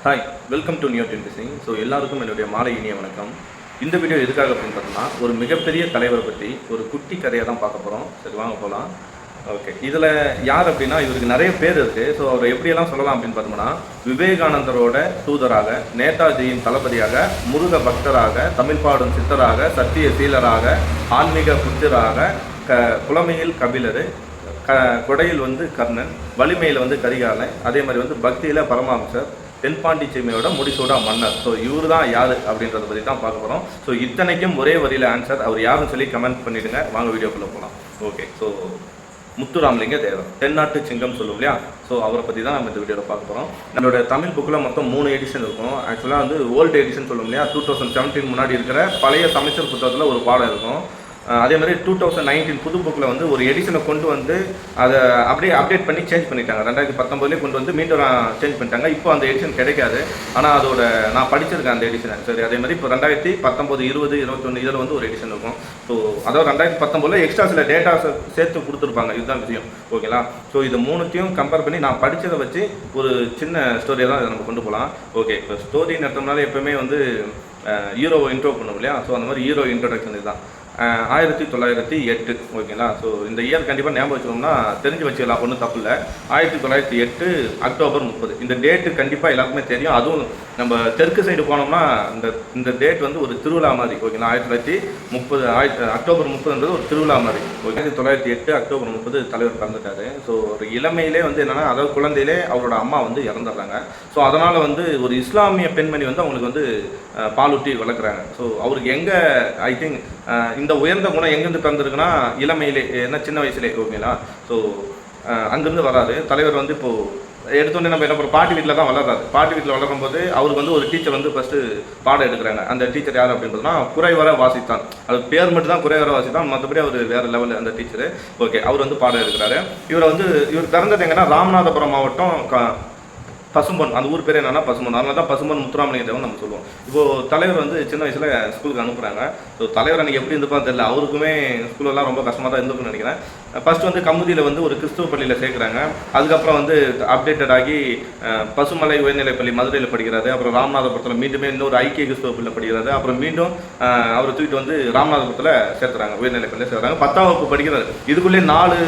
Hi, welcome to new டிசிங். So எல்லாருக்கும் என்னுடைய மாலை இனிய வணக்கம். இந்த வீடியோ எதுக்காக அப்படின்னு பார்த்தோம்னா, ஒரு மிகப்பெரிய தலைவரை பற்றி ஒரு குட்டி கதையை தான் பார்க்க போகிறோம். சரி, வாங்க போகலாம். ஓகே, இதில் யார் அப்படின்னா, இவருக்கு நிறைய பேர் இருக்குது. ஸோ அவரை எப்படியெல்லாம் சொல்லலாம் அப்படின்னு பார்த்தோம்னா, விவேகானந்தரோட தூதராக, நேதாஜியின் தளபதியாக, முருக பக்தராக, தமிழ் பாடும் சித்தராக, சத்திய சீலராக, ஆன்மீக புத்திராக, புலமையில் கபிலர், கொடையில் கர்ணன், வலிமையில் கரிகாலன், அதே மாதிரி பக்தியில் பரமாம்சர், தென்பாண்டி சீமையோட முடிசூடா மன்னர். ஸோ இவர் தான் யார் அப்படின்றத பற்றி தான் பார்க்க போகிறோம். ஸோ இத்தனைக்கும் ஒரே வரியில் ஆன்சர். அவர் யாருன்னு சொல்லி கமெண்ட் பண்ணிவிடுங்க. வாங்க வீடியோக்குள்ளே போகலாம். ஓகே, ஸோ முத்துராமலிங்க தேவர், தென்னாட்டு சிங்கம் சொல்லுவோம் இல்லையா? ஸோ அவரை பற்றி தான் நம்ம இந்த வீடியோவில் பார்க்க போகிறோம். நம்மளோட தமிழ் புக்கில் மொத்தம் 3 எடிஷன் இருக்கும். ஆக்சுவலாக ஓல்டு எடிஷன் சொல்லுவோம் இல்லையா? 2017 முன்னாடி இருக்கிற பழைய சமைச்சர் புத்தகத்தில் ஒரு பாடம் இருக்கும். அதே மாதிரி 2019 புது புக்கில் ஒரு எடிஷனை கொண்டு அதை அப்படியே அப்டேட் பண்ணி சேஞ்ச் பண்ணிட்டாங்க. 2019 கொண்டு மீண்டும் சேஞ்ச் பண்ணிட்டாங்க. இப்போ அந்த எடிஷன் கிடைக்காது. ஆனால் அதோட நான் படிச்சிருக்கேன் அந்த எடிஷனை. சரி, அதே மாதிரி இப்போ 2019, 20, 21 இதில் ஒரு எடிஷன் இருக்கும். ஸோ அதாவது 2019 எக்ஸ்ட்ரா சில டேட்டா சேர்த்து கொடுத்துருப்பாங்க. இதுதான் விஷயம். ஓகேங்களா? ஸோ இது மூணுத்தையும் கம்பேர் பண்ணி நான் படித்ததை வச்சு ஒரு சின்ன ஸ்டோரியை தான் இதை நம்ம கொண்டு போகலாம். ஓகே, இப்போ ஸ்டோரி நடத்தினால எப்போவுமே ஹீரோ இன்ட்ரோ பண்ணுவோம் இல்லையா? ஸோ அந்த மாதிரி ஹீரோ இன்ட்ரோடக்ஷன் இதுதான். 1908. ஓகேங்களா? ஸோ இந்த இயர் கண்டிப்பாக ஞாபகம் வச்சுக்கணும்னா தெரிஞ்சு வச்சுக்கலாம், ஒன்றும் தப்பு இல்லை. 1908 அக்டோபர் 30. இந்த டேட்டு கண்டிப்பாக எல்லாருக்குமே தெரியும். அதுவும் நம்ம தெற்கு சைடு போனோம்னா இந்த டேட் ஒரு திருவிழா மாதிரி. ஓகேங்களா? 1930 அக்டோபர் 30ன்றது ஒரு திருவிழா மாதிரி. ஓகே, 1908 அக்டோபர் 30 தலைவர் பிறந்துட்டாரு. ஸோ ஒரு இளமையிலே என்னென்னா, அதாவது குழந்தையிலே அவரோட அம்மா இறந்துடுறாங்க. ஸோ அதனால் ஒரு இஸ்லாமிய பெண்மணி அவங்களுக்கு பாலூட்டி வளர்க்குறாங்க. ஸோ அவருக்கு எங்கே ஐ திங்க் இந்த உயர்ந்த குணம் எங்கேருந்து பிறந்திருக்குன்னா இளமையிலே, ஏன்னா சின்ன வயசுலே. ஓகேங்களா? ஸோ அங்கேருந்து வராது தலைவர். இப்போது எடுத்தோடனே நம்ம என்ன பண்ணுறோம், பாட்டி வீட்டில் தான் வளர்றாரு. பாட்டி வீட்டில் வளரும் போது அவருக்கு ஒரு டீச்சர் ஃபஸ்ட்டு பாடம் எடுக்கிறாங்க. அந்த டீச்சர் யார் அப்படின்றதுனா குறைவர வாசித்தான். அது பேர் மட்டும் தான் குறைவர வாசித்தான், மற்றபடி அவர் வேறு லெவலில் அந்த டீச்சரு. ஓகே, அவர் பாடம் எடுக்கிறாரு. இவர் பிறந்தது எங்கன்னா ராமநாதபுரம் மாவட்டம் பசும்பொன். அந்த ஊர் பேர் என்னன்னா பசும்பொன். அதனால தான் பசும்பொன் முத்துராமலிங்க தேவன் நம்ம சொல்லுவோம். இப்போது தலைவர் சின்ன வயசில் ஸ்கூலுக்கு அனுப்புகிறாங்க. ஸோ தலைவர் அன்றைக்கி எப்படி இருந்துப்பான்னு தெரியல. அவருக்குமே ஸ்கூலெல்லாம் ரொம்ப கஷ்டமாக தான் இருந்துக்குன்னு நினைக்கிறேன். ஃபஸ்ட்டு கமுதியில் ஒரு கிறிஸ்துவ பள்ளியில் சேர்க்குறாங்க. அதுக்கப்புறம் அப்டேட்டட் ஆகி பசுமலை உயர்நிலைப்பள்ளி மதுரையில் படிக்கிறாரு. அப்புறம் ராமநாதபுரத்தில் மீண்டுமே இன்னொரு ஐக்கிய கிறிஸ்துவ பள்ளியில் படிக்கிறாரு. அப்புறம் மீண்டும் அவரை தூக்கிட்டு ராமநாதபுரத்தில் சேர்த்துறாங்க, உயர்நிலைப்பள்ளியில் சேர்க்குறாங்க. 10ஆம் வகுப்பு படிக்கிறாரு. இதுக்குள்ளே 4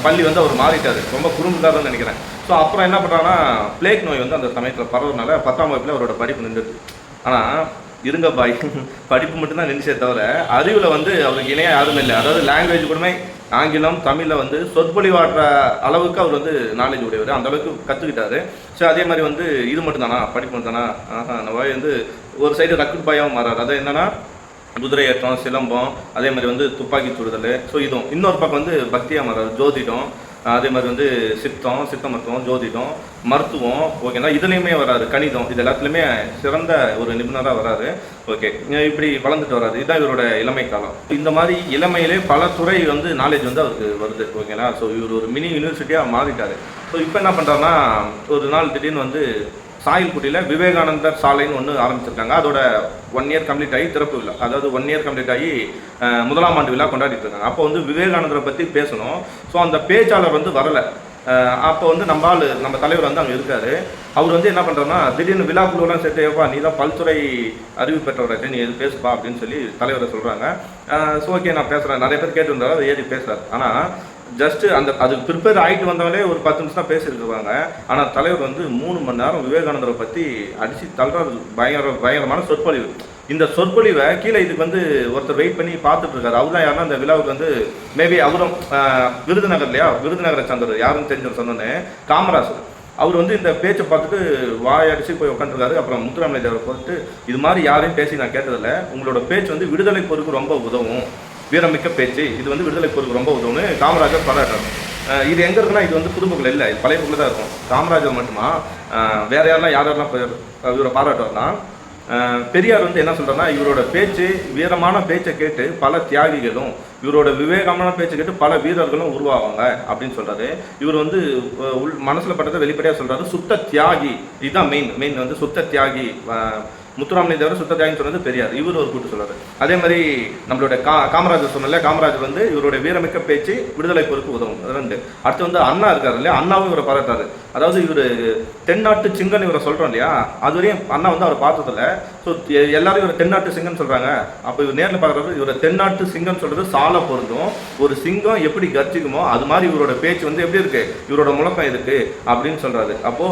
பள்ளி அவர் மாறிட்டார். ரொம்ப குறும்புதாருன்னு நினைக்கிறேன். ஸோ அப்புறம் என்ன பண்ணுறாங்கன்னா, பிளேக் நோய் அந்த சமயத்தில் பரவுறதுனால 10ஆம் வகுப்பில் அவரோட படிப்பு நின்றுது. ஆனால் இருங்க பாய், படிப்பு மட்டும்தான் நின்றுச்சே தவிர அறிவில் அவருக்கு இணையாக யாருமே இல்லை. அதாவது லாங்குவேஜ் கூடமே ஆங்கிலம் தமிழில் சொற்பொழிவாற்ற அளவுக்கு அவர் நாலேஜ் உடையவர். அந்த அளவுக்கு கற்றுக்கிட்டாரு. ஸோ அதே மாதிரி இது மட்டும்தானா, படிப்பு மட்டும்தானா? நம்ம ஒரு சைடு ரக்குட் பாயாகவும் மாறாரு. அது என்னன்னா குதிரை ஏற்றம், சிலம்பம், அதே மாதிரி துப்பாக்கி சுடுதல். ஸோ இதுவும் இன்னொரு பக்கம் பக்தியாக மாறாரு. ஜோதிடம், அதே மாதிரி சித்த மருத்துவம், ஜோதிடம், மருத்துவம். ஓகேங்களா? இதுலேயுமே வராது. கணிதம், இது எல்லாத்துலேயுமே சிறந்த ஒரு நிபுணராக வராது. ஓகே, இப்படி வளர்ந்துட்டு வராது. இதுதான் இவரோட இளமை காலம். இந்த மாதிரி இளமையிலே பல துறை நாலேஜ் அவருக்கு வருது. ஓகேங்களா? ஸோ இவர் ஒரு மினி யூனிவர்சிட்டியாக மாறிட்டார். ஸோ இப்போ என்ன பண்ணுறாருன்னா, ஒரு நாள் திடீர்னு சாயல்குட்டியில் விவேகானந்தர் சாலைன்னு ஒன்று ஆரம்பிச்சிருக்காங்க. அதோட 1 இயர் கம்ப்ளீட் ஆகி திறப்பு விழா, அதாவது 1 இயர் கம்ப்ளீட் ஆகி 1ஆம் ஆண்டு விழா கொண்டாடிட்டு இருக்காங்க. அப்போ விவேகானந்தரை பற்றி பேசணும். ஸோ அந்த பேச்சாளர் வரலை. அப்போ நம்ம தலைவர் அங்கே இருக்காரு. அவர் என்ன பண்ணுறோன்னா, திடீர்னு விழாக்குழுவெல்லாம் சேர்த்து, நீ தான் பல்துறை அறிவு பெற்றவராச்சு, நீ எது பேசுப்பா அப்படின்னு சொல்லி தலைவரை சொல்கிறாங்க. ஸோ ஓகே, நான் பேசுகிறேன். நிறைய பேர் கேட்டுருந்தாரு, அதை ஏறி பேசுகிறார். ஆனால் ஜஸ்ட்டு அதுக்கு ப்ரிப்பேர் ஆகிட்டு வந்தவங்களே ஒரு 10 நிமிஷம் தான் பேசியிருக்குவாங்க. ஆனால் தலைவர் 3 மணி நேரம் விவேகானந்தரை பற்றி அடித்து தள்ளுறது. பயங்கரமான சொற்பொழிவு. இந்த சொற்பொழிவை கீழே இதுக்கு ஒருத்தர் வெயிட் பண்ணி பார்த்துட்டு இருக்காரு. அவர் தான் யாருன்னா, அந்த விழாவுக்கு மேபி அவரும் விருதுநகர் இல்லையா, விருதுநகரை சார்ந்தவர். யாருன்னு தெரிஞ்சவர் சொன்னோன்னே காமராஜர். அவர் இந்த பேச்சை பார்த்துட்டு வாயடிச்சு போய் உட்காந்துருக்காரு. அப்புறம் முத்துராமலிங்க தேவரை பார்த்துட்டு, இது மாதிரி யாரையும் பேசி நான் கேட்டதில்லை, உங்களோட பேச்சு விடுதலை போருக்கு ரொம்ப உதவும், வீரமிக்க பேச்சு, இது விடுதலை போருக்கு ரொம்ப உதவுன்னு காமராஜர் பாராட்டுறாரு. இது எங்கே இருக்குன்னா, இது புது புக்கில் இல்லை, இது பழைய புக்கில் தான் இருக்கும். காமராஜர் மட்டுமா, வேறு யாரெல்லாம் இவரை பாராட்டுவார்னா, பெரியார் என்ன சொல்கிறாருன்னா, இவரோட பேச்சு, வீரமான பேச்சை கேட்டு பல தியாகிகளும் இவரோட விவேகமான பேச்சு கேட்டு பல வீரர்களும் உருவாவாங்க அப்படின்னு சொல்றாரு. இவர் வந்து மனசுல பட்டதை வெளிப்படையா சொல்றாரு. சுத்த தியாகி, இதுதான் மெயின் வந்து சுத்த தியாகி. முத்துராமலிங்க தேவர் சுத்த தியாகின்னு சொன்னது பெரியார். இவர் ஒரு கூட்டு சொல்றாரு. அதே மாதிரி நம்மளோட காமராஜர் சொன்னல, காமராஜர் வந்து இவருடைய வீரமிக்க பேச்சு விடுதலை போருக்கு உதவும். 2. அடுத்து வந்து அண்ணா இருக்காரு இல்லையா, அண்ணாவும் இவரை பாராட்டாரு. அதாவது இவர் தென்னாட்டு சிங்கன் இவரை சொல்றோம் இல்லையா, அது வரையும் அண்ணா வந்து அவரை பார்த்ததில்ல. ஸோ எல்லாரும் இவரை தென்னாட்டு சிங்கன் சொல்றாங்க. அப்போ இவர் நேரில் பார்க்குறது இவரை தென்னாட்டு சிங்கன் சொல்றது சால பொருந்தும். ஒரு சிங்கம் எப்படி கர்ஜிக்குமோ அது மாதிரி இவரோட பேச்சு வந்து எப்படி இருக்கு, இவரோட முழக்கம் இருக்கு அப்படின்னு சொல்றாரு. அப்போ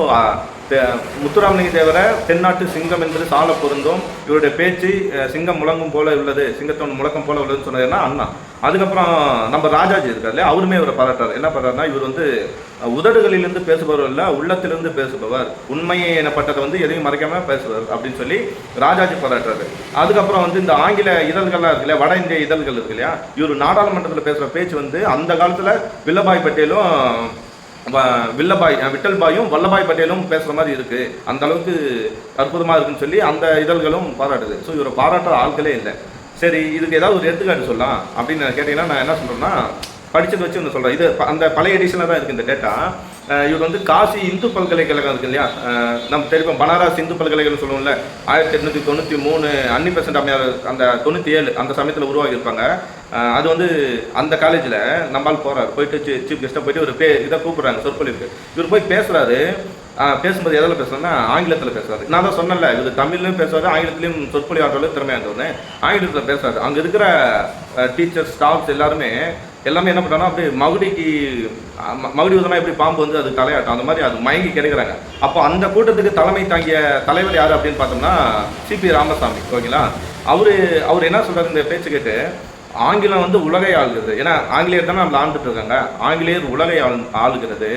முத்துராமலிங்க தேவரை தென்னாட்டு சிங்கம் என்பது சால பொருந்தும், இவருடைய பேச்சு சிங்கம் முழங்கும் போல உள்ளது, சிங்கத்தோட முழக்கம் போல உள்ளதுன்னு சொன்னதுன்னா அண்ணா. அதுக்கப்புறம் நம்ம ராஜாஜி இருக்காரு இல்லையா, அவருமே இவரை பாராட்டார். என்ன பண்ணுறாருன்னா, இவர் வந்து உதடுகளிலிருந்து பேசுபவர் இல்லை, உள்ளத்திலிருந்து பேசுபவர், உண்மையை எனப்பட்டதை வந்து எதையும் மறைக்காம பேசுவார் அப்படின்னு சொல்லி ராஜாஜி பாராட்டுறாரு. அதுக்கப்புறம் வந்து இந்த ஆங்கில இதழ்கள்லாம் இருக்கு இல்லையா, வட இந்திய இதழ்கள் இருக்கு இல்லையா, இவர் நாடாளுமன்றத்தில் பேசுகிற பேச்சு வந்து அந்த காலத்தில் வில்லபாய் பட்டேலும் விட்டல்பாயும் வல்லபாய் பட்டேலும் பேசுகிற மாதிரி இருக்கு, அந்த அளவுக்கு அற்புதமாக இருக்குன்னு சொல்லி அந்த இதழ்களும் பாராட்டுது. ஸோ இவரை பாராட்டுற ஆட்களே இல்லை. சரி, இதுக்கு ஏதாவது ஒரு எடுத்துக்காட்டு சொல்லலாம் அப்படின்னு கேட்டிங்கன்னா நான் என்ன சொல்கிறேன்னா, படித்தது வச்சு ஒன்று சொல்கிறேன். இது அந்த பழைய எடிஷனில் தான் இருக்குது இந்த டேட்டா. இவர் வந்து காசி இந்து பல்கலைக்கழகம் இருக்கு இல்லையா, நம்ம தெரியும் பனாரஸ் இந்து பல்கலைக்கழகம் சொல்லுவோம்ல, 1893 அன்னி பெசன்ட் அம்மையார் அந்த 97 அந்த சமயத்தில் உருவாகி இருப்பாங்க. அது வந்து அந்த காலேஜில் நம்மால் போகிறார், போயிட்டு சீஃப் கெஸ்ட்டாக போயிட்டு ஒரு இதை கூப்பிட்றாங்க சொற்பொழிவுக்கு. இவர் போய் பேசுகிறாரு. பேசும்போது எதில் பேசுகிறேன்னா ஆங்கிலத்தில் பேசுகிறாரு. நான் தான் சொன்னல, இவர் தமிழ்லையும் பேசுவார், ஆங்கிலத்திலையும் சொற்பொழி ஆற்றலும் திறமையானவொன்னே ஆங்கிலத்தில் பேசுகிறாரு. அங்கே இருக்கிற டீச்சர்ஸ் ஸ்டாஃப்ஸ் எல்லாமே என்ன பண்ணுறாங்கன்னா, அப்படியே மகுடி ஊதனா எப்படி பாம்பு வந்து அது தலையாட்டம், அந்த மாதிரி அது மயங்கி கிடைக்கிறாங்க. அப்போ அந்த கூட்டத்துக்கு தலைமை தாங்கிய தலைவர் யார் அப்படின்னு பார்த்தோம்னா சிபி ராமசாமி. ஓகேங்களா, அவர் என்ன சொல்கிறார் இந்த பேச்சு கேட்டு, ஆங்கிலம் வந்து உலகை ஆளுகிறது. ஏன்னா ஆங்கிலேயர் தானே நம்மளை ஆண்டுட்டு இருக்காங்க, ஆங்கிலேயர் உலகை ஆளுகிறது.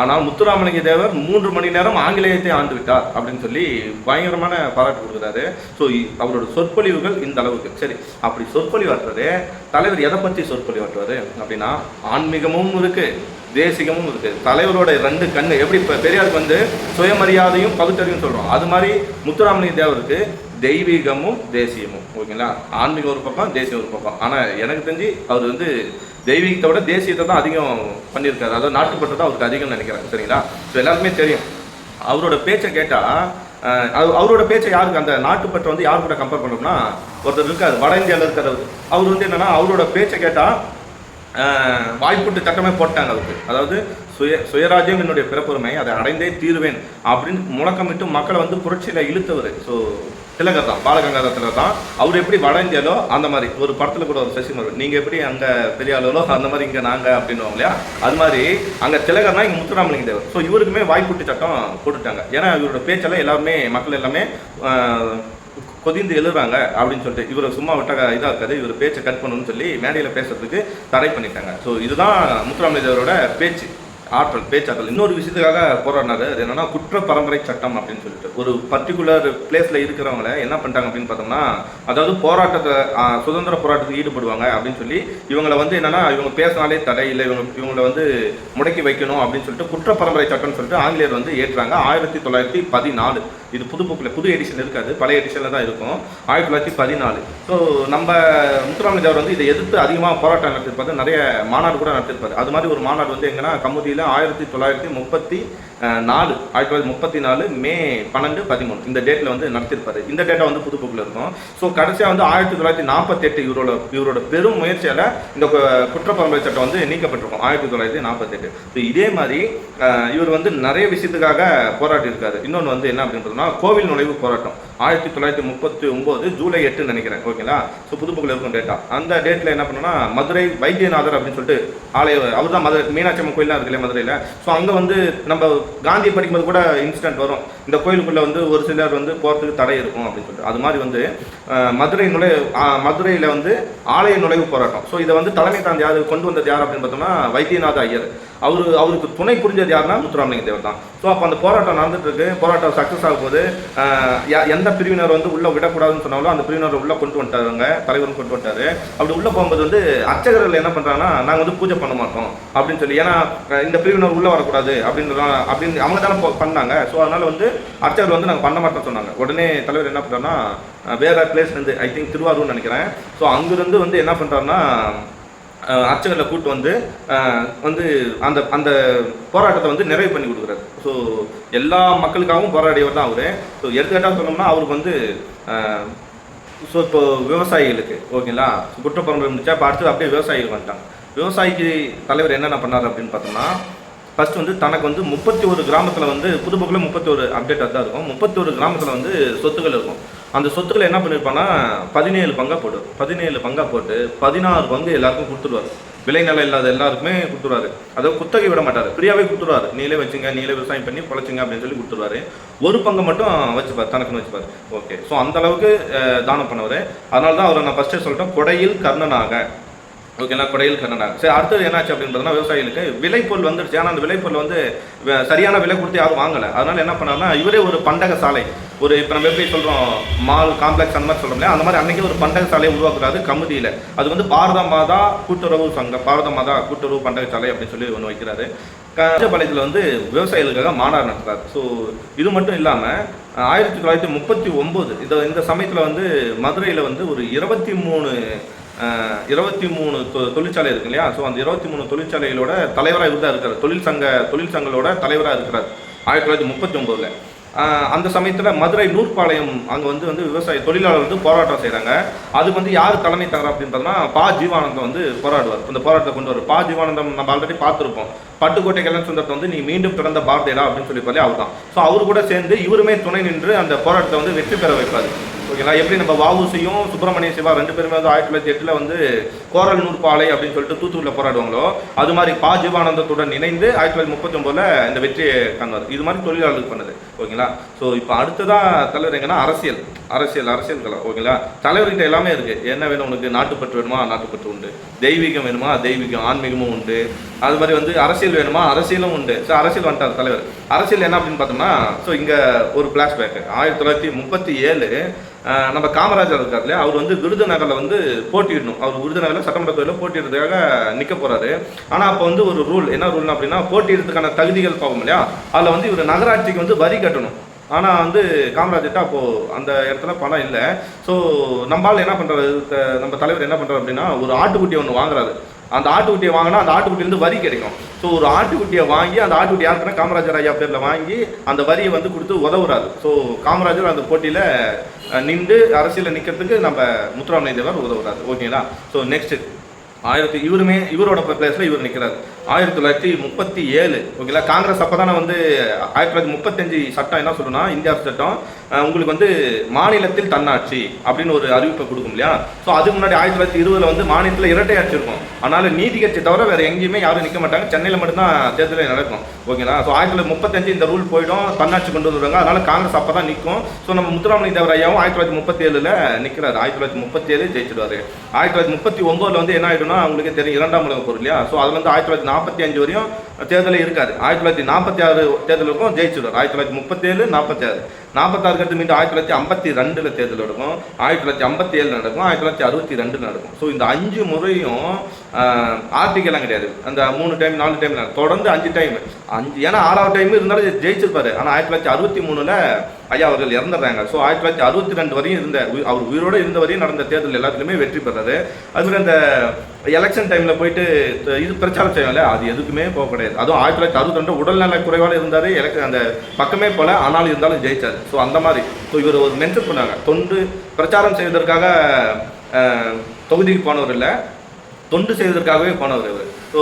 ஆனால் முத்துராமலிங்க தேவர் 3 மணி நேரம் ஆங்கிலேயத்தை ஆண்டு விட்டார் அப்படின்னு சொல்லி பயங்கரமான பாராட்டு கொடுக்குறாரு. ஸோ அவரோட சொற்பொழிவுகள் இந்த அளவுக்கு. சரி, அப்படி சொற்பொழிவாற்றுறது தலைவர் எதை பற்றி சொற்பொழிவாற்றுவார் அப்படின்னா, ஆன்மீகமும் இருக்கு, தேசிகமும் இருக்கு. தலைவரோட 2 கண்ணு எப்படி இப்போ பெரியாருக்கு வந்து சுயமரியாதையும் பகுத்தறிவும் சொல்கிறோம், அது மாதிரி முத்துராமலிங்க தேவருக்கு தெய்வீகமும் தேசியமும். ஓகேங்களா, ஆன்மீகம் ஒரு பக்கம், தேசியம் ஒரு பக்கம். ஆனால் எனக்கு தெரிஞ்சு அவர் வந்து தெய்வீகத்தை விட தேசியத்தை தான் அதிகம் பண்ணியிருக்காரு, அதாவது நாட்டுப்பற்று தான் அவருக்கு அதிகம் நினைக்கிறாங்க. சரிங்களா, ஸோ எல்லாருமே தெரியும். அவரோட பேச்சை கேட்டால், அவரோட பேச்சை யாருக்கு அந்த நாட்டுப்பற்றை வந்து யார் கூட கம்பேர் பண்ணோம்னா, ஒருத்தர் இருக்கார் வட இந்தியாவில் இருக்கிறவர். அவர் வந்து என்னென்னா, அவரோட பேச்சை கேட்டால் வாய்ப்புட்டு சட்டமே போட்டாங்க அவருக்கு. அதாவது சுயராஜ்யம் என்னுடைய பிறப்புரிமை, அதை அடைந்தே தீருவேன் அப்படின்னு முழக்கமிட்டு மக்களை வந்து புரட்சியில் இழுத்தவர். ஸோ திலகர் தான், பாலகங்காதர திலகர் தான். அவர் எப்படி வட இந்தியாலோ அந்த மாதிரி ஒரு படத்தில் கூட ஒரு சசிகுமார், நீங்கள் எப்படி அங்கே பெரிய அளவிலோ அந்த மாதிரி இங்கே நாங்கள் அப்படின்னுவோம் இல்லையா, அது மாதிரி அங்கே திலகர்னா இங்கே முத்துராமலிங்க தேவர். ஸோ இவருக்குமே வாய்ப்புட்டு சட்டம் போட்டுட்டாங்க. ஏன்னா இவரோட பேச்செல்லாம் எல்லாருமே மக்கள் எல்லாமே கொதிந்து எழுதுறாங்க அப்படின்னு சொல்லிட்டு இவரை சும்மா விட்டாங்க இதாக இருக்காது, இவர் பேச்சை கட் பண்ணணும்னு சொல்லி மேடையில் பேசுறதுக்கு தடை பண்ணிட்டாங்க. ஸோ இதுதான் முத்துராமலிங்க தேவரோட பேச்சு ஆற்றல், பேச்சாற்றல். இன்னொரு விஷயத்துக்காக போராடினாரு, அது என்னன்னா குற்ற பரம்பரை சட்டம் அப்படின்னு சொல்லிட்டு. ஒரு பர்டிகுலர் பிளேஸ்ல இருக்கிறவங்கள என்ன பண்ணிட்டாங்க அப்படின்னு பார்த்தோம்னா, அதாவது போராட்டத்தை சுதந்திர போராட்டத்துக்கு ஈடுபடுவாங்க அப்படின்னு சொல்லி இவங்களை வந்து என்னன்னா, இவங்க பேசினாலே தடை இல்லை, இவங்களை வந்து முடக்கி வைக்கணும் அப்படின்னு சொல்லிட்டு குற்ற பரம்பரை சட்டம்னு சொல்லிட்டு ஆங்கிலேயர் வந்து ஏற்றாங்க 1914. இது புது எடிஷன் இருக்காது, பழைய எடிஷன்ல தான் இருக்கும், 1914. ஸோ நம்ம முத்துராமலிங்க தேவர் வந்து இதை எதிர்த்து அதிகமாக போராட்டம் நடத்திருப்பாரு, நிறைய மாநாடு கூட நடத்திருப்பாரு. அது மாதிரி ஒரு மாநாடு வந்து எங்கன்னா கமுதியில் 1934 மே 12, 13 இந்த டேட்டில் வந்து நடத்திருப்பாரு. இந்த டேட்டா வந்து புதுப்புக்கில் இருக்கும். ஸோ கடைசியாக வந்து 1948 இவரோட பெரும் முயற்சியால் இந்த குற்றப்பரம்பரை சட்டம் வந்து நீக்கப்பட்டிருக்கும் 1948. ஸோ இதே மாதிரி இவர் வந்து நிறைய விஷயத்துக்காக போராட்டி இருக்காரு. இன்னொன்று வந்து என்ன அப்படின்றதுனா, கோவில் நுழைவு போராட்டம் 1939 ஜூலை 8 நினைக்கிறேன். ஓகேங்களா, ஸோ புதுப்புக்கில் இருக்கும் டேட்டா. அந்த டேட்டில் என்ன பண்ணோன்னா, மதுரை வைத்தியநாதர் அப்படின்னு சொல்லிட்டு ஆலயம், அவர் தான் மதுரை மீனாட்சி அம்மன் கோயிலாம் இருக்குல்ல மதுரையில். ஸோ அங்கே வந்து நம்ம காந்தி படிக்கும்போது கூட இன்சிடென்ட் வரும், இந்த கோயிலுக்குள்ளே வந்து ஒரு சிலர் வந்து போகிறதுக்கு தடை இருக்கும் அப்படின்னு சொல்லிட்டு. அது மாதிரி வந்து மதுரையில் வந்து ஆலய நுழைவு போராட்டம். ஸோ இதை வந்து தலைமை தாண்டி யார் கொண்டு வந்தது யார் அப்படின்னு பார்த்தோம்னா வைத்தியநாத ஐயர். அவருக்கு துணை புரிஞ்சது யாருன்னா முத்துராமலிங்க தேவர் தான். ஸோ அப்போ அந்த போராட்டம் நடந்துட்டு இருக்கு, போராட்டம் சக்ஸஸ் ஆகும் போது எந்த பிரிவினர் வந்து உள்ளே விடக்கூடாதுன்னு சொன்னாலும் அந்த பிரிவினர் உள்ளே கொண்டு வந்துட்டாருங்க, தலைவரும் கொண்டு வந்துட்டாரு. அப்படி உள்ளே போகும்போது வந்து அர்ச்சகர்கள் என்ன பண்ணுறாங்கன்னா, நாங்கள் வந்து பூஜை பண்ண மாட்டோம் அப்படின்னு சொல்லி, ஏன்னா இந்த பிரிவினர் உள்ளே வரக்கூடாது அப்படின்னு அவங்க தானே பண்ணாங்க. ஸோ அதனால் வந்து அர்ச்சகர்கள் வந்து நாங்கள் பண்ண மாட்டோம்னு சொன்னாங்க. உடனே தலைவர் என்ன பண்ணுறாருன்னா, வேற பிளேஸ்லேருந்து ஐ திங்க் திருவாரூர்னு நினைக்கிறேன். ஸோ அங்கிருந்து வந்து என்ன பண்ணுறாருன்னா, அர்ச்சகர்களை கூட்டு வந்து வந்து அந்த அந்த போராட்டத்தை வந்து நிறைவு பண்ணி கொடுக்குறாரு. ஸோ எல்லா மக்களுக்காகவும் போராடியவர் தான் அவர். ஸோ எடுத்துக்கிட்டால் சொன்னோம்னா அவருக்கு வந்து ஸோ இப்போ விவசாயிகளுக்கு ஓகேங்களா குற்றப்பரம்பரை இருந்துச்சா, இப்போ அடுத்து அப்படியே விவசாயிகள் வந்துட்டாங்க. விவசாயிக்கு தலைவர் என்னென்ன பண்ணார் அப்படின்னு பார்த்தோம்னா, ஃபர்ஸ்ட் வந்து தனக்கு வந்து 31 கிராமத்தில் வந்து புதுப்புக்கில் 31 அப்டேட் தான் இருக்கும். 31 கிராமத்தில் வந்து சொத்துக்கள் இருக்கும். அந்த சொத்துக்களை என்ன பண்ணியிருப்பான்னா 17 பங்காக போட்டு 17 பங்காக போட்டு 16 பங்கு எல்லாருக்கும் கொடுத்துருவார். விளைநிலம் இல்லாத எல்லாருக்குமே கொடுத்துருவாரு. அதாவது குத்தகை விட மாட்டார், ஃப்ரீயாகவே கொடுத்துருவாரு. நீங்களே வச்சுங்க, நீங்களே விவசாயம் பண்ணி பழச்சுங்க அப்படின்னு சொல்லி கொடுத்துருவாரு. ஒரு பங்கு மட்டும் வச்சுப்பார், தனக்குன்னு வச்சுப்பார். ஓகே, ஸோ அந்த அளவுக்கு தானம் பண்ணவர். அதனால தான் அவரை நான் ஃபஸ்ட்டே சொல்லிட்டேன், கொடையில் கர்ணனாக. ஓகேங்களா, கொடையில் கர்ணனாக. சரி, அடுத்தது என்னாச்சு அப்படின்னு பார்த்தோம்னா, விவசாயிகளுக்கு விளைபொருள் வந்துடுச்சு. ஆனால் அந்த விளைபொருள் வந்து சரியான விலை கொடுத்து யாரும் வாங்கலை. அதனால என்ன பண்ணாருன்னா, இவரே ஒரு பண்டக சாலை, ஒரு இப்போ நம்ம எப்படி சொல்கிறோம் மால் காம்ப்ளெக்ஸ் அந்த மாதிரி சொல்கிறோம் இல்லையா, அந்த மாதிரி அன்றைக்கி ஒரு பண்டக சாலையை உருவாக்குறாரு கமுதியில். அது வந்து பாரத மாதா கூட்டுறவு சங்கம், பாரத மாதா கூட்டுறவு பண்டக சாலை அப்படின்னு சொல்லி ஒன்று வைக்கிறாரு. காஞ்சிபாளையத்தில் வந்து விவசாயிகளுக்காக மாநாடு நடத்துறாரு. ஸோ இது மட்டும் இல்லாமல் 1939 இந்த சமயத்தில் வந்து மதுரையில் வந்து ஒரு 23 தொழிற்சாலை இருக்கு இல்லையா. ஸோ அந்த 23 தொழிற்சாலைகளோட தலைவராக இவர் தான் இருக்கிறார். தொழிற்சங்களோட தலைவராக இருக்கிறார் 1939. அந்த சமயத்தில் மதுரை நூற்பாளையம் அங்கே வந்து விவசாய தொழிலாளர் வந்து போராட்டம் செய்கிறாங்க. அதுக்கு வந்து யார் தலைமை தர அப்படின்னு பார்த்தோம்னா பா ஜீவானந்தம் வந்து போராடுவார். அந்த போராட்டத்தை கொண்டு வரும். பா ஜீவானந்தம் நம்ம ஆல்ரெடி பார்த்துருப்போம். பட்டுக்கோட்டை கல்யாண சுந்தரத்தை வந்து நீ மீண்டும் பிறந்த பாரதியடா அப்படின்னு சொல்லிப்பாரு அவர் தான். ஸோ அவரு கூட சேர்ந்து இவருமே துணை நின்று அந்த போராட்டத்தை வந்து வெற்றி பெற வைப்பார். ஓகேங்களா, எப்படி நம்ம வஉசியும் சுப்பிரமணிய சிவா 2 பேருமே வந்து 1908 வந்து கோரல் நூற்பாலை அப்படின்னு சொல்லிட்டு தூத்துக்குடியில் போராடுவாங்களோ, அது மாதிரி பா ஜீவானந்தத்துடன் இணைந்து 1939 இந்த வெற்றியை காண்பார். இது மாதிரி தொழிலாளர்களுக்கு பண்ணது. ஓகேங்களா, ஸோ இப்போ அடுத்ததான் தலைவர் எங்கன்னா அரசியல் கலை. ஓகேங்களா, தலைவர்கிட்ட எல்லாமே இருக்குது. என்ன வேணும் உனக்கு, நாட்டுப்பற்று வேணுமா, நாட்டுப்பற்று உண்டு. தெய்வீகம் வேணுமா, தெய்வீகம், ஆன்மீகமும் உண்டு. அது மாதிரி வந்து அரசியல் வேணுமா, அரசியலும் உண்டு. ஸோ அரசியல் வந்துட்டார் தலைவர். அரசியல் என்ன அப்படின்னு பார்த்தோம்னா, ஸோ இங்கே ஒரு ஃப்ளாஷ்பேக் 1937 நம்ம காமராஜர் இருக்கார் இல்லையா, அவர் வந்து விருதுநகரில் வந்து போட்டியிடணும். அவர் விருதுநகரில் சட்டமன்ற தொகுதியில் போட்டியிடுறதுக்காக நிற்க போகிறாரு. ஆனால் அப்போ வந்து ஒரு ரூல், என்ன ரூல்னா அப்படின்னா, போட்டியிடுறதுக்கான தகுதிகள் போகும் இல்லையா, அதில் வந்து இவர் நகராட்சிக்கு வந்து வரி கட்டணும். ஆனால் வந்து காமராஜர்கிட்ட அப்போது அந்த இடத்துல பணம் இல்லை. ஸோ நம்மளால் என்ன பண்ணுறாரு, நம்ம தலைவர் என்ன பண்ணுறாரு அப்படின்னா, ஒரு ஆட்டுக்குட்டி ஒன்று வாங்குறாரு. அந்த ஆட்டுக்குட்டியை வாங்கினா அந்த ஆட்டுக்குட்டியிலேருந்து வரி கிடைக்கும். ஸோ ஒரு ஆட்டுக்குட்டியை வாங்கி அந்த ஆட்டுக்குட்டி யாருக்குன்னா காமராஜர் ஐயா பேரில் வாங்கி அந்த வரியை வந்து கொடுத்து உதவுறாரு. ஸோ காமராஜர் அந்த போட்டியில் நின்று அரசியலில் நிற்கிறதுக்கு நம்ம முத்துராமலிங்க தேவர் உதவுறாரு. ஓகேங்களா, ஸோ நெக்ஸ்ட்டு இவரோட பிளேஸில் இவர் நிற்கிறார் 1937. ஓகேங்களா, காங்கிரஸ் அப்போ தானே வந்து 1935 சட்டம் என்ன சொல்லுன்னா, இந்தியா சட்டம் உங்களுக்கு வந்து மாநிலத்தில் தன்னாட்சி அப்படின்னு ஒரு அறிவிப்பை கொடுக்கும் இல்லையா. ஸோ அதுக்கு முன்னாடி 1920 வந்து மாநிலத்தில் இரட்டை ஆட்சி இருக்கும். அதனால நீதி கட்சி தவிர வேறு எங்கேயுமே யாரும் நிற்க மாட்டாங்க. சென்னையில் மட்டும்தான் தேர்தலே நடக்கும். ஓகேங்களா, ஸோ 1935 இந்த ரூல் போயிடும், தன்னாட்சி கொண்டு வருவாங்க. அதனால காங்கிரஸ் அப்போ தான் நிற்கும். ஸோ நம்ம முத்துராமலிங்க தேவர் ஐயாவும் 1937 நிற்கிறாரு. 1937 ஜெயிச்சிடுவார். 1939 வந்து என்ன ஆகிடும்னா, உங்களுக்கு தெரியும் 2ஆம் உலக போர் இல்லையா. ஸோ அதில் வந்து 1945 வரையும் தேர்தலே இருக்காது. 1946 தேர்தலுக்கும் ஜெயிச்சிடுவார். 1937 46 அடுத்து மீண்டும் 1952 தேர்தல் நடக்கும், 1957 நடக்கும், 1962 நடக்கும். ஸோ இந்த 5 முறையும் ஆர்டிகெல்லாம் கிடையாது. அந்த 3 டைம் 4 டைம் தொடர்ந்து 5 டைம் ஏன்னா 6ஆவது டைம் இருந்தாலும் ஜெயிச்சிருப்பாரு. ஆனால் 1963 ஐயா அவர்கள் இறந்துடுறாங்க. ஸோ 1962 வரையும் அவர் உயிரோடு இருந்த வரையும் நடந்த தேர்தல் எல்லாத்துலேயுமே வெற்றி பெறாரு. அதுமாதிரி அந்த எலெக்ஷன் டைமில் போயிட்டு இது பிரச்சாரம் செய்யல, அது எதுக்குமே போக கிடையாது. அதுவும் 1962 உடல்நல குறைவாக இருந்தார், அந்த பக்கமே போல, ஆனாலும் இருந்தாலும் ஜெயிச்சார். ஸோ அந்த மாதிரி இவர் ஒரு மென்ஷன் பண்ணாங்க, தொண்டு பிரச்சாரம் செய்வதற்காக தொகுதிக்கு போனவர் இல்லை, தொண்டு செய்வதற்காகவே போனவர் இவர். ஸோ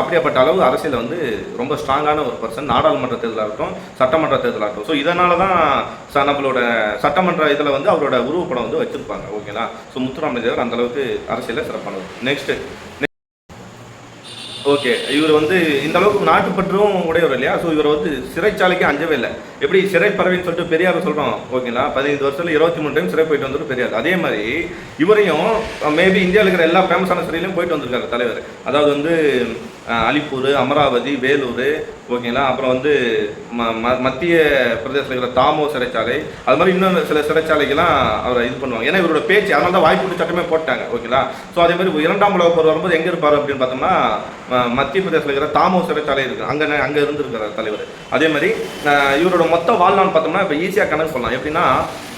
அப்படியாப்பட்ட அளவு அரசியல் வந்து ரொம்ப ஸ்ட்ராங்கான ஒரு பர்சன். நாடாளுமன்ற தேர்தலாகட்டும், சட்டமன்ற தேர்தலாகட்டும். ஸோ இதனால தான் நம்மளோட சட்டமன்ற இதில் வந்து அவரோட உருவப்படம் வந்து வச்சுருப்பாங்க. ஓகேங்களா, ஸோ முத்துராமலிங்க தேவர் அந்தளவுக்கு அரசியலில் சிறப்பானவர். நெக்ஸ்ட்டு ஓகே, இவர் வந்து இந்த அளவுக்கு நாட்டுப்பற்றும் உடையவர் இல்லையா. ஸோ இவர் வந்து சிறைச்சாலைக்கு அஞ்சவே இல்லை. எப்படி சிறை பறவைன்னு சொல்லிட்டு பெரியார் சொல்கிறோம். ஓகேங்களா, 15 வருஷத்தில் 23 டைம் சிறை போயிட்டு வந்துட்டு பெரியார். அதே மாதிரி இவரையும் மேபி இந்தியாவில் இருக்கிற எல்லா ஃபேமஸான சிறையிலையும் போயிட்டு வந்திருக்காரு தலைவர். அதாவது வந்து அலிப்பூர், அமராவதி, வேலூர், ஓகேங்களா. அப்புறம் வந்து மத்திய பிரதேசத்தில் இருக்கிற தாமோ சிறைச்சாலை, அது மாதிரி இன்னும் சில சிறைச்சாலைகள்லாம் அவரை இது பண்ணுவாங்க. ஏன்னா இவரோட பேச்சு, அதனால தான் வாய்ப்பு சட்டமே போட்டாங்க, ஓகேங்களா. ஸோ அதே மாதிரி 2ஆம் உலகப் போர் வரும்போது எங்கே இருப்பார் அப்படின்னு பார்த்தோம்னா மத்திய பிரதேசத்தில் இருக்கிற தாமோ சிறைச்சாலை இருக்குது, அங்கே இருந்திருக்கிறார் தலைவர். அதே மாதிரி இவரோட மொத்த வாழ்நாள் பார்த்தோம்னா இப்போ ஈஸியாக கணக்கு சொல்லலாம். எப்படின்னா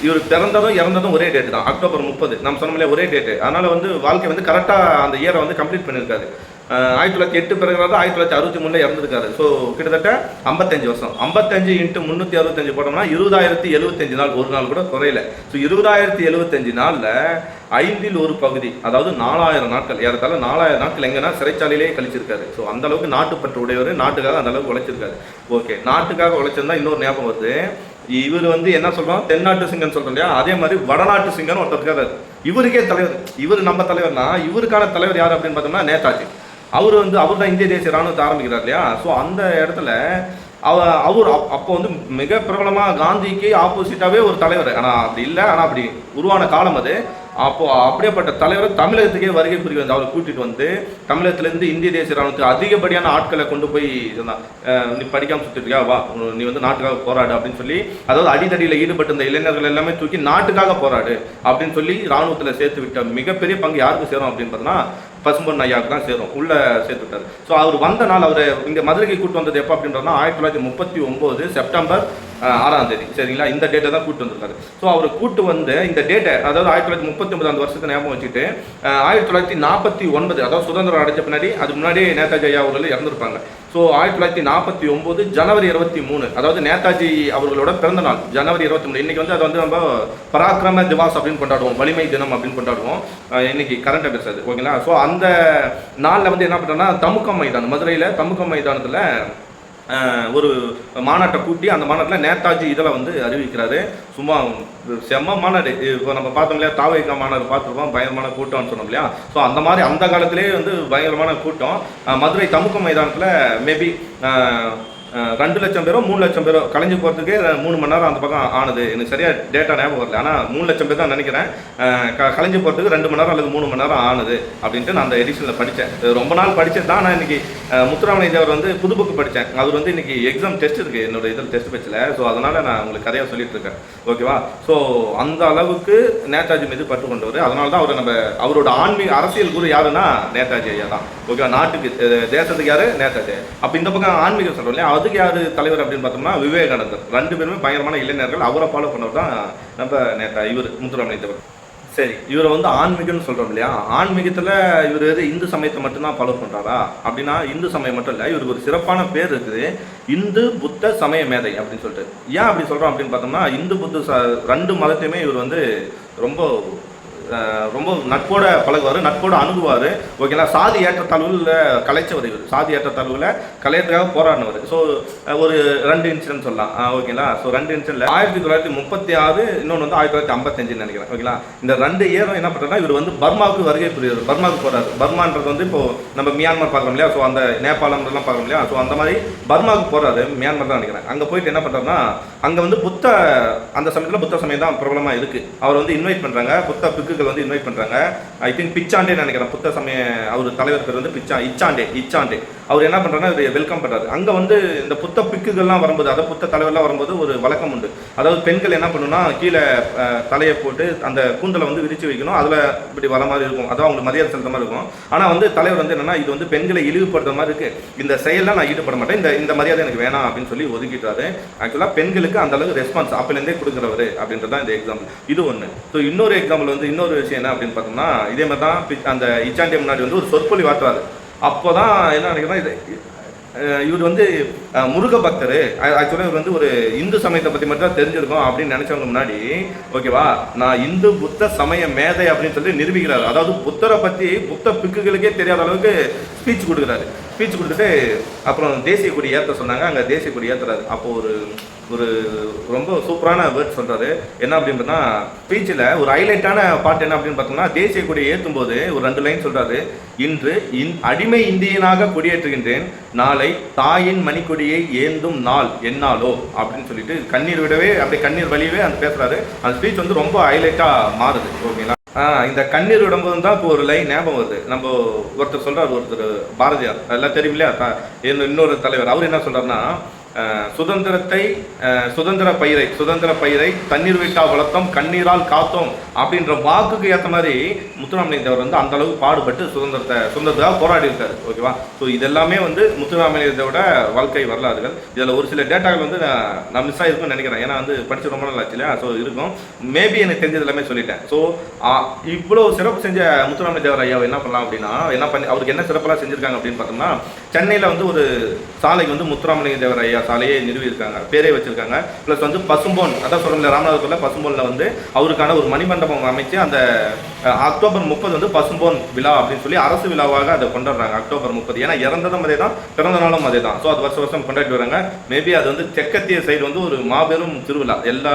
இவர் பிறந்ததும் இறந்ததும் ஒரே டேட்டு தான், அக்டோபர் 30. நம்ம சொன்னோம்லையே ஒரே டேட்டு. அதனால் வந்து வாழ்க்கை வந்து கரெக்டாக அந்த இயரை வந்து கம்ப்ளீட் பண்ணியிருக்காரு. 1908 பிறகு 1963 இறந்துருக்காரு. ஸோ கிட்டத்தட்ட 55 வருஷம். 55 × 365 போட்டோம்னா 20,075 நாள், ஒரு நாள் கூட குறையல. ஸோ 20,075 நாளில் 1/5 பகுதி, அதாவது 4000 நாட்கள், ஏறத்தாழ 4000 நாட்கள் எங்கன்னா சிறைச்சாலையிலே கழிச்சிருக்காரு. ஸோ அந்த அளவுக்கு நாட்டுப்பற்று உடையவர், நாட்டுக்காக அந்த அளவுக்கு உழைச்சிருக்காரு. ஓகே, நாட்டுக்காக உழைச்சிருந்தா இன்னொரு ஞாபகம் வருது. இவர் வந்து என்ன சொல்றோம், தென்னாட்டு சிங்கன்னு சொல்றோம் இல்லையா, அதே மாதிரி வடநாட்டு சிங்கன்னு ஒருத்தர் இருக்காரு. இவருக்கே தலைவர், இவர் நம்ம தலைவர்னா இவருக்கான தலைவர் யார் அப்படின்னு பார்த்தோம்னா நேதாஜி. அவர் தான் இந்திய தேசிய ராணுவத்தை ஆரம்பிக்கிறார் இல்லையா. ஸோ அந்த இடத்துல அவர் அப்போ வந்து மிக பிரபலமாக காந்திக்கு ஆப்போசிட்டாகவே ஒரு தலைவர். ஆனால் அப்படி இல்லை, ஆனால் அப்படி உருவான காலம் அது. அப்போது அப்படியேப்பட்ட தலைவர் தமிழகத்துக்கே வருகை புரிய வந்து அவரை கூட்டிகிட்டு வந்து தமிழகத்திலேருந்து இந்திய தேசிய ராணுவத்துக்கு அதிகப்படியான ஆட்களை கொண்டு போய் நீ படிக்காமல் சுற்றிருக்கியா, வா நீ வந்து நாட்டுக்காக போராடு அப்படின்னு சொல்லி, அதாவது அடித்தடியில் ஈடுபட்டு இந்த இளைஞர்கள் எல்லாமே தூக்கி நாட்டுக்காக போராடு அப்படின்னு சொல்லி ராணுவத்தில் சேர்த்து விட்ட மிகப்பெரிய பங்கு யாருக்கு சேரும் அப்படின்னு பார்த்தோன்னா பசும்பொன் ஐயாவுக்கு தான் சேரும், உள்ள சேர்த்து விட்டார். ஸோ அவர் வந்த நாள், அவர் இங்கே மதுரைக்கு கூட்டு வந்தது எப்போ அப்படின்றதுனா 1939 செப்டம்பர் 6ஆம் தேதி, சரிங்களா. இந்த டேட்டை தான் கூட்டு வந்திருக்காரு. ஸோ அவர் கூட்டு வந்து இந்த டேட்டை, அதாவது 1939 அந்த வருஷத்தை ஞாபகம் வச்சுட்டு 1949, அதாவது சுதந்திரம் அடைஞ்ச பின்னாடி, அதுக்கு முன்னாடி நேதாஜி ஐயா அவர்கள் இறந்துருப்பாங்க. ஸோ 1949 ஜனவரி 23, அதாவது நேதாஜி அவர்களோட பிறந்த நாள் ஜனவரி 23. இன்னைக்கு வந்து அதை வந்து நம்ம பராக்கிரம திவாஸ் அப்படின்னு கொண்டாடுவோம், வலிமை தினம் அப்படின்னு கொண்டாடுவோம். இன்னைக்கு கரண்ட் அஃபேர்ஸ் அது, ஓகேங்களா. ஸோ அந்த நாளில் வந்து என்ன பண்ணுறோன்னா தமுக்கம் மைதானம், மதுரையில் தமுக்கம் மைதானத்தில் ஒரு மாநாட்டை கூட்டி அந்த மாநாட்டில் நேதாஜி இதில் வந்து அறிவிக்கிறாரு. சும்மா செம்ம மாநாடு. இப்போ நம்ம பார்த்தோம் இல்லையா, தாவேகா மாநாடு பார்த்துருப்போம், பயங்கரமான கூட்டம்னு சொன்னோம் இல்லையா. ஸோ அந்த மாதிரி அந்த காலத்திலேயே வந்து பயங்கரமான கூட்டம். மதுரை தமுக்கம் மைதானத்தில் மேபி 2 லட்சம் பேரோ 3 லட்சம் பேரோ கலைஞ்சு போகிறதுக்கே 3 மணி நேரம் அந்த பக்கம் ஆனது. எனக்கு சரியாக டேட்டா ஞாபகம் வரல, ஆனால் 3 லட்சம் பேர் தான் நினைக்கிறேன். கலைஞ்சு போகிறதுக்கு 2 மணி நேரம் அல்லது 3 மணி நேரம் ஆனது அப்படின்ட்டு நான் அந்த எடிஷனில் படித்தேன். ரொம்ப நாள் படித்தது தான். நான் இன்றைக்கி முத்துராமலிங்க தேவர் வந்து புது புக்கு படித்தேன். அவர் வந்து இன்றைக்கி எக்ஸாம் டெஸ்ட் இருக்குது என்னோட இதில், டெஸ்ட் பேச்சில். ஸோ அதனால் நான் உங்களுக்கு கதையாக சொல்லிட்டு இருக்கேன், ஓகேவா. ஸோ அந்த அளவுக்கு நேதாஜி மீது பற்று கொண்டவர். அதனால தான் அவரை நம்ம அவரோட ஆன்மீக அரசியல் குரு யாருன்னா நேதாஜி ஐயா தான், ஓகேவா. நாட்டுக்கு தேசத்துக்கு யார், நேதாஜி. அப்போ இந்த பக்கம் ஆன்மீகம் சொல்கிறோம் இல்லையா, அதுக்கு யார் தலைவர் அப்படின்னு பார்த்தோம்னா விவேகானந்தர். 2 பேருமே பயங்கரமான இளைஞர்கள். அவரை ஃபாலோ பண்ணவர் தான் நம்ம இவர் முத்துராமலிங்க தேவர். சரி, இவரை வந்து ஆன்மீகம்னு சொல்கிறோம் இல்லையா. ஆன்மீகத்தில் இவர் இந்து சமயத்தை மட்டும்தான் ஃபாலோ பண்ணுறாரா அப்படின்னா இந்து சமயம் மட்டும் இல்லை, இவருக்கு ஒரு சிறப்பான பேர் இருக்குது, இந்து புத்த சமய மேதை அப்படின்னு சொல்லிட்டு. ஏன் அப்படி சொல்கிறோம் அப்படின்னு பார்த்தோம்னா இந்து புத்த 2 மதத்தையுமே இவர் வந்து ரொம்ப நட்போட பழகுவார், நட்போட அணுகுவார், ஓகேங்களா. சாதி ஏற்றத்தாழ்வுகளில் கலைச்சவர் இவர், சாதி ஏற்றத்தாழ்வுகளை கலையத்துக்காக போராடினவர். ஸோ ஒரு 2 இன்சிடென்ட் சொல்லலாம், ஓகேங்களா. ஸோ 2 இன்சிடென்ட்ல 1936, இன்னொன்று வந்து 1955 நினைக்கிறேன், ஓகேங்களா. இந்த 2 இயரும் என்ன பண்ணுறதுனா இவர் வந்து பர்மாவுக்கு வருகை புரியுது, பர்மாவுக்கு போகிறார். பர்மான்றது வந்து இப்போ நம்ம மியான்மர் பார்க்குறோம் இல்லையா, ஸோ அந்த நேபாளம்லாம் பார்க்குறோம் இல்லையா. ஸோ அந்த மாதிரி பர்மாவுக்கு போகிறாரு, மியான்மர் தான் நினைக்கிறேன். அங்கே போயிட்டு என்ன பண்ணுறாருன்னா அங்கே வந்து அந்த சமயத்தில் புத்த சமயம் தான் பிரபலமாக இருக்குது. அவர் வந்து இன்வைட் பண்ணுறாங்க, புத்த பிக்குகள் வந்து இன்வைட் பண்ணுறாங்க. ஐ திங்க் பிச்சாண்டே நினைக்கிறேன், புத்த சமய அவர் தலைவர் பேர் வந்து இச்சாண்டே. அவர் என்ன பண்ணுறாங்கன்னா வெல்கம் பண்ணுறாரு. அங்கே வந்து இந்த புத்த பிக்குகள்லாம் வரும்போது, அதாவது புத்த தலைவர்லாம் வரும்போது ஒரு வழக்கம் உண்டு. அதாவது பெண்கள் என்ன பண்ணணும்னா கீழே தலையை போட்டு அந்த கூந்தலை வந்து விரிச்சு வைக்கணும், அதில் இப்படி வர மாதிரி இருக்கும், அதாவது அவங்களுக்கு மரியாதை செலுத்த மாதிரி இருக்கும். ஆனால் வந்து தலைவர் வந்து என்னன்னா இது வந்து பெண்களை இழிவுபடுத்துற மாதிரி இருக்குது, இந்த செயலில் நான் ஈடுபட மாட்டேன், இந்த மரியாதை எனக்கு வேணாம் அப்படின்னு சொல்லி ஒதுக்கிட்டாரு. ஆக்சுவலாக பெண்களுக்கு அந்த அளவுக்கு ரெஸ்பான்ஸ் அப்போலேருந்தே கொடுக்குறவர் அப்படின்றது தான் இந்த எக்ஸாம்பிள். இது ஒன்று. ஸோ இன்னொரு எக்ஸாம்பிள் வந்து இன்னொரு விஷயம் என்ன அப்படின்னு பார்த்தோம்னா இதே மாதிரி தான் அந்த இச்சாண்டே முன்னாடி வந்து ஒரு சொற்பொழி வாட்டுறாரு. அப்போ தான் என்ன நினைக்கிறேன்னா இவர் வந்து முருக பக்தர். ஆக்சுவலாக இவர் வந்து ஒரு இந்து சமயத்தை பற்றி மட்டும் தான் தெரிஞ்சிருக்கோம் அப்படின்னு நினச்சவங்க முன்னாடி, ஓகேவா, நான் இந்து புத்த சமய மேதை அப்படின்னு சொல்லி நிரூபிக்கிறாரு. அதாவது புத்தரை பற்றி புத்த பிக்குகளுக்கே தெரியாத அளவுக்கு ஸ்பீச் கொடுக்குறாரு. ஸ்பீச் கொடுத்துட்டு அப்புறம் தேசிய கொடி ஏற்ற சொன்னாங்க, அங்கே தேசிய கொடி ஏற்றுறாரு. அப்போது ஒரு ரொம்ப சூப்பரான வேர்ட் சொல்கிறாரு. என்ன அப்படின்னா ஸ்பீச்சில் ஒரு ஹைலைட்டான பாட்டு என்ன அப்படின்னு பார்த்தோம்னா தேசிய கொடியை ஏற்றும் போது ஒரு 2 லைன் சொல்கிறாரு. இன்று அடிமை இந்தியனாக கொடியேற்றுகின்றேன், நாளை தாயின் மணிக்கொடியை ஏந்தும் நாள் என்னாலோ அப்படின்னு சொல்லிட்டு கண்ணீர் விடவே அப்படியே கண்ணீர் வழியவே அந்த பேசுகிறாரு. அந்த ஸ்பீச் வந்து ரொம்ப ஹைலைட்டாக மாறுது, ஓகேங்களா. இந்த கண்ணீர் விடும்போது தான் இப்போ ஒரு லைன் ஞாபகம் வருது. நம்ம ஒருத்தர் சொல்றாரு, ஒருத்தர் பாரதியார் எல்லாம் தெரியும் இல்லையா? இன்னொரு தலைவர் அவர் என்ன சொல்றாருன்னா, சுதந்திர பயிரை தண்ணீர் விட்டா வளர்த்தோம், கண்ணீரால் காத்தோம் அப்படின்ற வாக்குக்கு ஏற்ற மாதிரி முத்துராமலிங்க தேவர் வந்து அந்த அளவுக்கு பாடுபட்டு சுதந்திரத்துக்காக போராடி இருக்காரு. ஓகேவா? ஸோ இதெல்லாமே வந்து முத்துராமலிங்க தேவரோட வாழ்க்கை வரலாறுகள். இதில் ஒரு சில டேட்டாக்கள் வந்து நான் மிஸ் ஆகிருக்கும்னு நினைக்கிறேன். ஏன்னா வந்து படிச்சு ரொம்ப நாள் ஆச்சு இல்லையா? ஸோ இருக்கும், மேபி எனக்கு தெரிஞ்சது எல்லாமே சொல்லிட்டேன். ஸோ இவ்வளோ சிறப்பு செஞ்ச முத்துராமலிங்க தேவர் ஐயாவை என்ன பண்ணலாம் அப்படின்னா, அவருக்கு என்ன சிறப்பெல்லாம் செஞ்சிருக்காங்க அப்படின்னு பார்த்தோம்னா, சென்னையில் வந்து ஒரு சாலைக்கு வந்து முத்துராமலிங்க தேவர் ஐயா சாலையை நிறுவியிருக்காங்க, பேரே வச்சிருக்காங்க. ப்ளஸ் வந்து பசும்போன், அதான் சொல்ல ராமநாதபுரத்தில் பசும்போனில் வந்து அவருக்கான ஒரு மணிமண்டபம் அமைச்சு அந்த அக்டோபர் 30 வந்து பசும்போன் விழா அப்படின்னு சொல்லி அரசு விழாவாக அதை கொண்டாடுறாங்க. அக்டோபர் 30, ஏன்னா இறந்ததும் அதே தான், பிறந்த நாளும் அதே தான். ஸோ அது வருஷம் கொண்டாடி வராங்க. மேபி அது வந்து தெற்கத்திய சைடு வந்து ஒரு மாபெரும் திருவிழா, எல்லா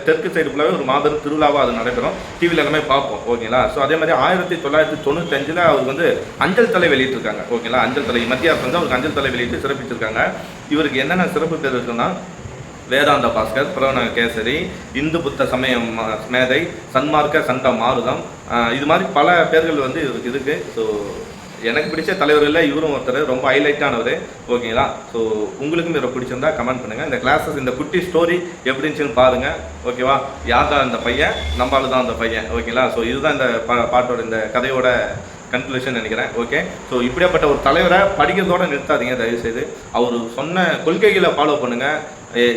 தெற்கு சைடு ஃபுல்லாகவே ஒரு மாபெரும் திருவிழாவாக அது நடைபெறும். டிவியில் எல்லாமே பார்ப்போம். ஓகேங்களா? ஸோ அதே மாதிரி 1995 அவருக்கு வந்து அஞ்சல் தலை வெளியிட்டிருக்காங்க. ஓகேங்களா? அஞ்சல் தலை மத்திய அரசு வந்து அவருக்கு அஞ்சல் தலை வெளியிட்டு சிறப்பிச்சிருக்காங்க. இவருக்கு என்னென்ன சிறப்பு பேர் இருக்குன்னா, வேதாந்த பாஸ்கர், பிரவண கேசரி, இந்து புத்த சமய மேதை, சன்மார்க்க சண்ட மாருதம், இது மாதிரி பல பேர்கள் வந்து இவருக்கு இருக்கு. ஸோ எனக்கு பிடிச்ச தலைவர்களில் இவரும் ஒருத்தர், ரொம்ப ஹைலைட்டானவர். ஓகேங்களா? ஸோ உங்களுக்கும் இவரை பிடிச்சிருந்தா கமெண்ட் பண்ணுங்கள். இந்த கிளாஸஸ், இந்த குட்டி ஸ்டோரி எப்படி இருந்துச்சுன்னு பாருங்கள். ஓகேவா? யார் தான் இந்த பையன், நம்மளால தான் அந்த பையன். ஓகேங்களா? ஸோ இதுதான் இந்த பாட்டோட, இந்த கதையோட கன்க்ளூஷன் நினைக்கிறேன். ஓகே, ஸோ இப்படியாப்பட்ட ஒரு தலைவரை படிக்கிறதோட நிறுத்தாதீங்க தயவுசெய்து. அவர் சொன்ன கொள்கைகளை ஃபாலோ பண்ணுங்கள்,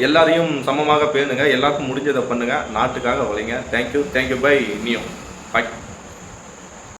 எல்லாரையும் சமமாக பேணுங்க, எல்லாருக்கும் முடிஞ்சதை பண்ணுங்கள், நாட்டுக்காக உழைங்க. Thank you bye Neo. பாய்.